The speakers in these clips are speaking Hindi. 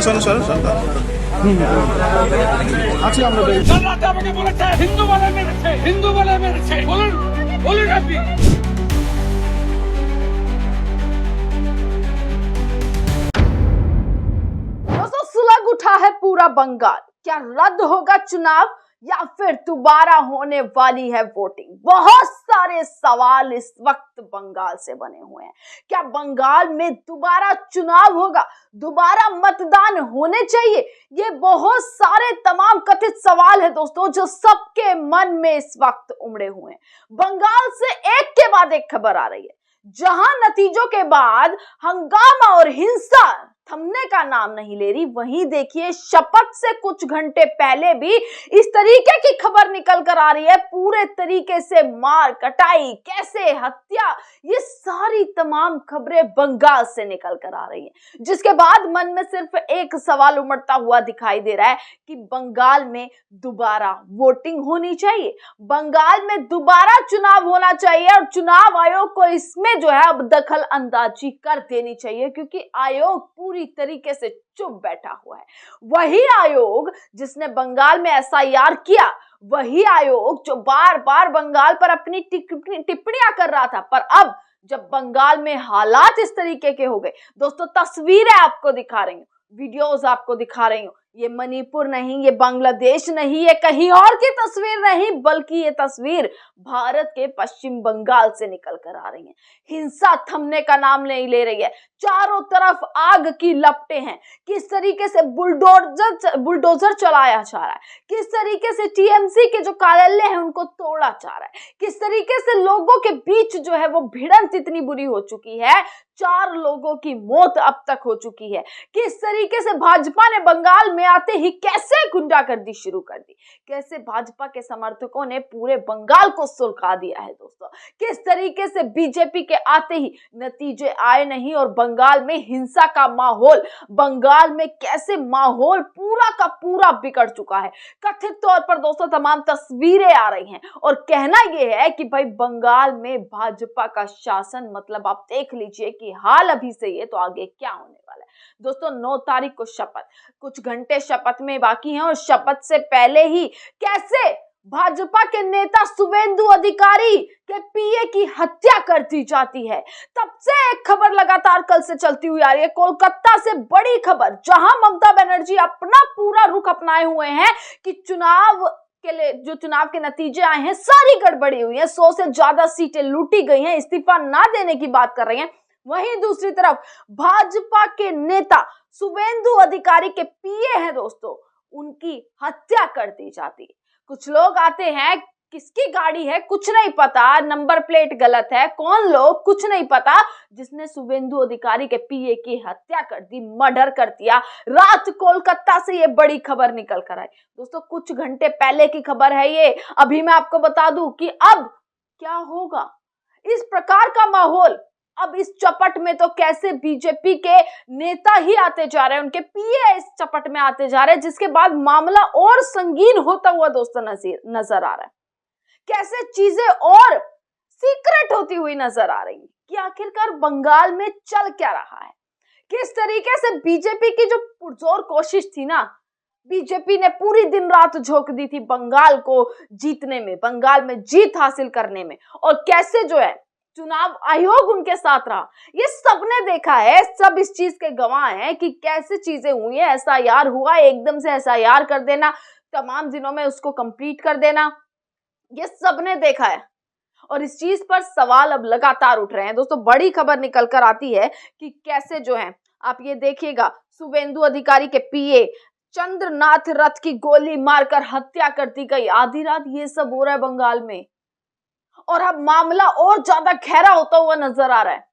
আজকে আমরা কাল রাতে আমাকে বলেছে হিন্দু বলে মেরেছে বলুন বলুন আপনি। दोस्तों सुलग उठा है पूरा बंगाल। क्या रद्द होगा चुनाव या फिर दोबारा होने वाली है वोटिंग? बहुत सारे सवाल इस वक्त बंगाल से बने हुए हैं। क्या बंगाल में दोबारा चुनाव होगा, दोबारा मतदान होने चाहिए? ये बहुत सारे तमाम कथित सवाल है दोस्तों जो सबके मन में इस वक्त उमड़े हुए हैं। बंगाल से एक के बाद एक खबर आ रही है, जहां नतीजों के बाद हंगामा और हिंसा थमने का नाम नहीं ले रही, वहीं देखिए शपथ से कुछ घंटे पहले भी इस तरीके की खबर निकल कर आ रही है। पूरे तरीके से मार कटाई, कैसे हत्या, ये सारी तमाम खबरें बंगाल से निकल कर आ रही हैं, जिसके बाद मन में सिर्फ एक सवाल उमड़ता हुआ दिखाई दे रहा है कि बंगाल में दोबारा वोटिंग होनी चाहिए, बंगाल में दोबारा चुनाव होना चाहिए और चुनाव आयोग को इसमें जो है अब दखल अंदाजी कर देनी चाहिए, क्योंकि आयोग पूरी तरीके से चुप बैठा हुआ है। वही आयोग जिसने बंगाल में एसआईआर किया, वही आयोग जो बार बार बंगाल पर अपनी टिप्पणियां कर रहा था, पर अब जब बंगाल में हालात इस तरीके के हो गए, दोस्तों तस्वीरें आपको दिखा रही हूं, वीडियोस आपको दिखा रही हूं, ये मणिपुर नहीं, ये बांग्लादेश नहीं, ये कहीं और की तस्वीर नहीं, बल्कि ये तस्वीर भारत के पश्चिम बंगाल से निकल कर आ रही है। हिंसा थमने का नाम नहीं ले रही है, चारों तरफ आग की लपटें हैं। किस तरीके से बुलडोजर चलाया जा रहा है, किस तरीके से टीएमसी के जो कार्यालय हैं उनको तोड़ा जा रहा है, किस तरीके से लोगों के बीच जो है वो भिड़ंत इतनी बुरी हो चुकी है, 4 लोगों की मौत अब तक हो चुकी है। किस तरीके से भाजपा ने बंगाल में आते ही कैसे गुंडागर्दी शुरू कर दी, कैसे भाजपा के समर्थकों ने पूरे बंगाल को सुलगा दिया है दोस्तों, किस तरीके से बीजेपी के आते ही नतीजे आए नहीं और बंगाल में हिंसा का माहौल, बंगाल में कैसे माहौल पूरा का पूरा बिगड़ चुका है। कथित तौर पर दोस्तों तमाम तस्वीरें आ रही हैं और कहना यह है कि भाई बंगाल में भाजपा का शासन, मतलब आप देख लीजिए कि हाल अभी से ये तो आगे क्या होने वाला है। दोस्तों 9 तारीख को शपथ, कुछ घंटे शपथ में बाकी हैं और शपथ से पहले ही कैसे भाजपा के नेता शुवेंदु अधिकारी के पीए की हत्या कर दी जाती है। तब से एक खबर लगातार कल से चलती हुई आ रही है, कोलकाता से बड़ी खबर, जहां ममता बनर्जी अपना पूरा रुख अपनाए हुए हैं कि चुनाव के लिए जो चुनाव के नतीजे आए हैं सारी गड़बड़ी हुई है, 100 से ज्यादा सीटें लूटी गई हैं, इस्तीफा ना देने की बात कर रही हैं। वहीं दूसरी तरफ भाजपा के नेता शुवेंदु अधिकारी के पीए हैं दोस्तों, उनकी हत्या कर दी जाती है। कुछ लोग आते हैं, किसकी गाड़ी है कुछ नहीं पता, नंबर प्लेट गलत है, कौन लोग कुछ नहीं पता, जिसने शुवेंदु अधिकारी के पीए की हत्या कर दी, मर्डर कर दिया। रात कोलकाता से ये बड़ी खबर निकल कर आई दोस्तों, कुछ घंटे पहले की खबर है ये। अभी मैं आपको बता दूं कि अब क्या होगा, इस प्रकार का माहौल अब इस चपट में तो कैसे बीजेपी के नेता ही आते जा रहे हैं, उनके पीए इस चपट में आते जा रहे हैं, जिसके बाद मामला और संगीन होता हुआ दोस्तों नजर आ रहा है। कैसे चीजें और सीक्रेट होती हुई नजर आ रही है कि आखिरकार बंगाल में चल क्या रहा है। किस तरीके से बीजेपी की जो पुरजोर कोशिश थी ना, बीजेपी ने पूरी दिन रात झोंक दी थी बंगाल को जीतने में, बंगाल में जीत हासिल करने में, और कैसे जो है चुनाव आयोग उनके साथ रहा, ये सबने देखा है, सब इस चीज के गवाह हैं कि कैसे चीजें हुई है। एसआईआर हुआ, एकदम से एसआईआर कर देना, तमाम दिनों में उसको कंप्लीट कर देना, ये सबने देखा है और इस चीज पर सवाल अब लगातार उठ रहे हैं दोस्तों। बड़ी खबर निकल कर आती है कि कैसे जो है, आप ये देखिएगा, शुवेंदु अधिकारी के पीए चंद्रनाथ रथ की गोली मारकर हत्या कर दी गई, आधी रात ये सब हो रहा है बंगाल में। और अब मामला और ज्यादा गहरा होता हुआ नजर आ रहा है,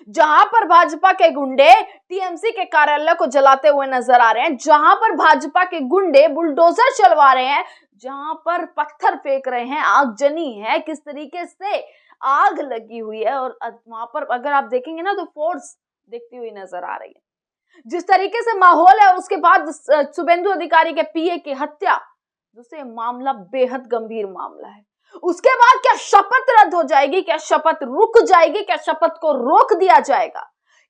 जहां पर भाजपा के गुंडे टीएमसी के कार्यालय को जलाते हुए नजर आ रहे हैं, जहां पर भाजपा के गुंडे बुलडोजर चलवा रहे हैं, जहां पर पत्थर फेंक रहे हैं, आगजनी है, किस तरीके से आग लगी हुई है। और वहां पर अगर आप देखेंगे ना तो फोर्स दिखती हुई नजर आ रही है। जिस तरीके से माहौल है, उसके बाद शुवेंदु अधिकारी के पीए की हत्या, दूसरे मामला बेहद गंभीर मामला है। उसके बाद क्या शपथ रद्द हो जाएगी, क्या शपथ रुक जाएगी, क्या शपथ को रोक दिया जाएगा,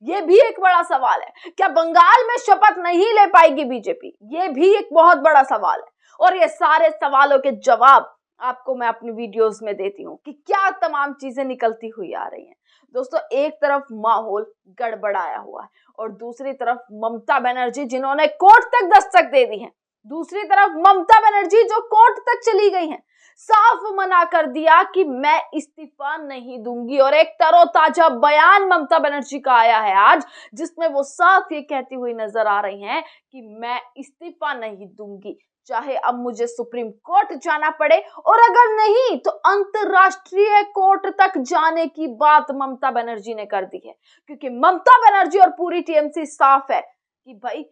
ये भी एक बड़ा सवाल है। क्या बंगाल में शपथ नहीं ले पाएगी बीजेपी? ये भी एक बहुत बड़ा सवाल है। और ये सारे सवालों के जवाब आपको मैं अपनी वीडियोस में देती हूँ कि क्या तमाम चीजें निकलती हुई आ रही हैं। दोस्तों, एक तरफ माहौल गड़बड़ाया हुआ है और दूसरी तरफ ममता बनर्जी जिन्होंने कोर्ट तक दस्तक दे दी है, दूसरी तरफ ममता बनर्जी जो कोर्ट तक चली गई हैं, साफ मना कर दिया कि मैं इस्तीफा नहीं दूंगी। और एक तरोताजा बयान ममता बनर्जी का आया है आज, जिसमें वो साफ ये कहती हुई नजर आ रही हैं कि मैं इस्तीफा नहीं दूंगी, चाहे अब मुझे सुप्रीम कोर्ट जाना पड़े, और अगर नहीं तो अंतरराष्ट्रीय कोर्ट तक जाने की बात ममता बनर्जी ने कर दी है। क्योंकि ममता बनर्जी और पूरी टीएमसी साफ है कि भाई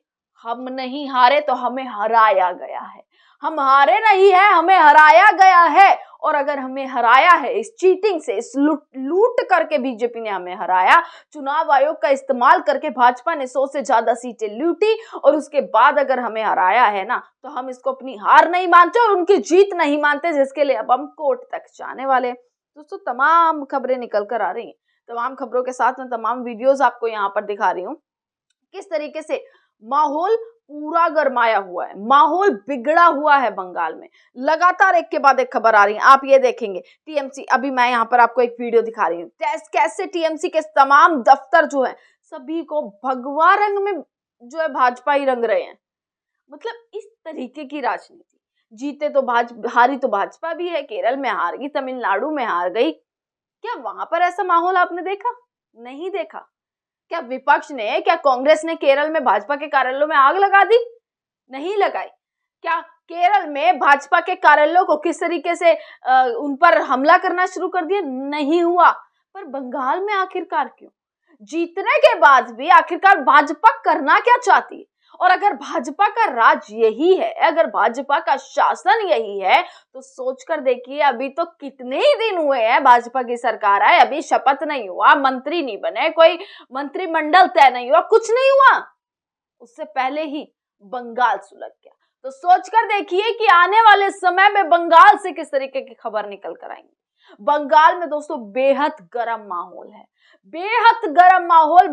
हम नहीं हारे तो हमें हराया गया है, हम हारे नहीं है, हमें हराया गया है। और अगर हमें हराया है इस चीटिंग से, इस लूट करके बीजेपी ने हमें हराया, चुनाव आयोग का इस्तेमाल करके भाजपा ने 100 से ज्यादा सीटें लूटी, और उसके बाद अगर हमें हराया है ना, तो हम इसको अपनी हार नहीं मानते और उनकी जीत नहीं मानते, जिसके लिए अब हम कोर्ट तक जाने वाले। दोस्तों, तमाम खबरें निकल कर आ रही हैं। तमाम खबरों के साथ मैं तमाम वीडियोज आपको यहाँ पर दिखा रही हूँ किस तरीके से माहौल पूरा गरमाया हुआ है, माहौल बिगड़ा हुआ है बंगाल में। लगातार एक के बाद एक खबर आ रही है। आप ये देखेंगे टीएमसी, अभी मैं यहाँ पर आपको एक वीडियो दिखा रही हूँ कैसे टीएमसी के तमाम दफ्तर जो है सभी को भगवा रंग में जो है भाजपा ही रंग रहे हैं। मतलब इस तरीके की राजनीति, जीते तो हारी तो भाजपा भी है, केरल में हार गई, तमिलनाडु में हार गई। क्या वहां पर ऐसा माहौल आपने देखा? नहीं देखा। क्या विपक्ष ने, क्या कांग्रेस ने केरल में भाजपा के कार्यालयों में आग लगा दी? नहीं लगाई। क्या केरल में भाजपा के कार्यालयों को किस तरीके से उन पर हमला करना शुरू कर दिया? नहीं हुआ। पर बंगाल में आखिरकार क्यों? जीतने के बाद भी आखिरकार भाजपा करना क्या चाहती है? और अगर भाजपा का राज यही है, अगर भाजपा का शासन यही है, तो सोचकर देखिए, अभी तो कितने ही दिन हुए हैं भाजपा की सरकार है, अभी शपथ नहीं हुआ, मंत्री नहीं बने, कोई मंत्रिमंडल तय नहीं हुआ, कुछ नहीं हुआ, उससे पहले ही बंगाल सुलग गया। तो सोचकर देखिए कि आने वाले समय में बंगाल से किस तरीके की खबर निकल कर आएंगी। बंगाल में दोस्तों बेहद गर्म माहौल है, बेहद गर्म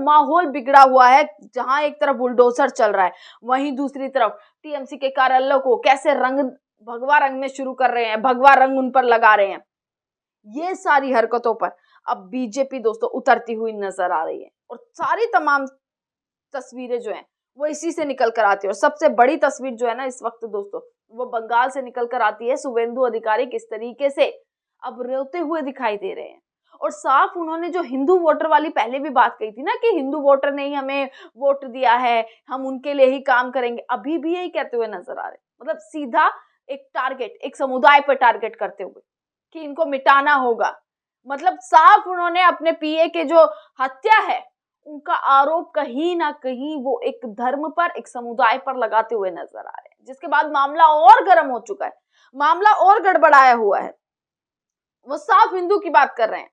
माहौल बिगड़ा हुआ है। जहां एक तरफ बुलडोजर चल रहा है, वहीं दूसरी तरफ टीएमसी के कार्यालयों को कैसे भगवा रंग में शुरू कर रहे हैं, भगवा रंग उन पर लगा रहे हैं। ये सारी हरकतों पर अब बीजेपी दोस्तों उतरती हुई नजर आ रही है, और सारी तमाम तस्वीरें जो हैं वो इसी से निकल कर आती है। और सबसे बड़ी तस्वीर जो है ना इस वक्त दोस्तों, वो बंगाल से निकल कर आती है। शुवेंदु अधिकारी किस तरीके से अब रोते हुए दिखाई दे रहे हैं, और साफ उन्होंने जो हिंदू वोटर वाली पहले भी बात कही थी ना कि हिंदू वोटर ने ही हमें वोट दिया है, हम उनके लिए ही काम करेंगे, अभी भी यही कहते हुए नजर आ रहे। मतलब सीधा एक टारगेट, एक समुदाय पर टारगेट करते हुए कि इनको मिटाना होगा। मतलब साफ उन्होंने अपने पीए के जो हत्या है उनका आरोप कहीं ना कहीं वो एक धर्म पर, एक समुदाय पर लगाते हुए नजर आ रहे हैं, जिसके बाद मामला और गर्म हो चुका है, मामला और गड़बड़ाया हुआ है। वो साफ हिंदू की बात कर रहे हैं,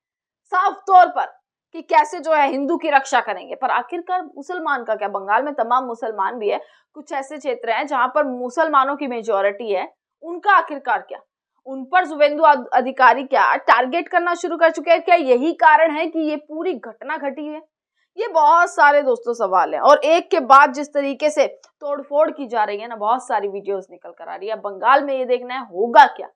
साफ तौर पर कि कैसे जो है हिंदू की रक्षा करेंगे। पर आखिरकार मुसलमान का क्या? बंगाल में तमाम मुसलमान भी है, कुछ ऐसे क्षेत्र हैं जहां पर मुसलमानों की मेजॉरिटी है, उनका आखिरकार क्या? उन पर शुवेंदु अधिकारी क्या टारगेट करना शुरू कर चुके हैं? क्या यही कारण है कि ये पूरी घटना घटी है? ये बहुत सारे दोस्तों सवाल हैं, और एक के बाद जिस तरीके से तोड़फोड़ की जा रही है ना, बहुत सारी वीडियोस निकल कर आ रही है। बंगाल में ये देखना है होगा क्या।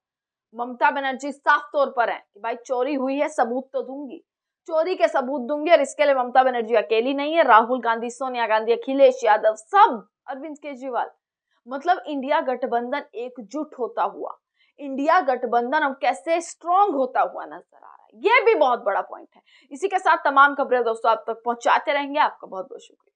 ममता बनर्जी साफ तौर पर है कि भाई चोरी हुई है, सबूत तो दूंगी, चोरी के सबूत दूंगी। और इसके लिए ममता बनर्जी अकेली नहीं है, राहुल गांधी, सोनिया गांधी, अखिलेश यादव, सब, अरविंद केजरीवाल, मतलब इंडिया गठबंधन एकजुट होता हुआ, इंडिया गठबंधन अब कैसे स्ट्रॉन्ग होता हुआ नजर आ रहा है। ये भी बहुत बड़ा पॉइंट है। इसी के साथ तमाम खबरें दोस्तों आप तक पहुंचाते रहेंगे। आपका बहुत बहुत शुक्रिया।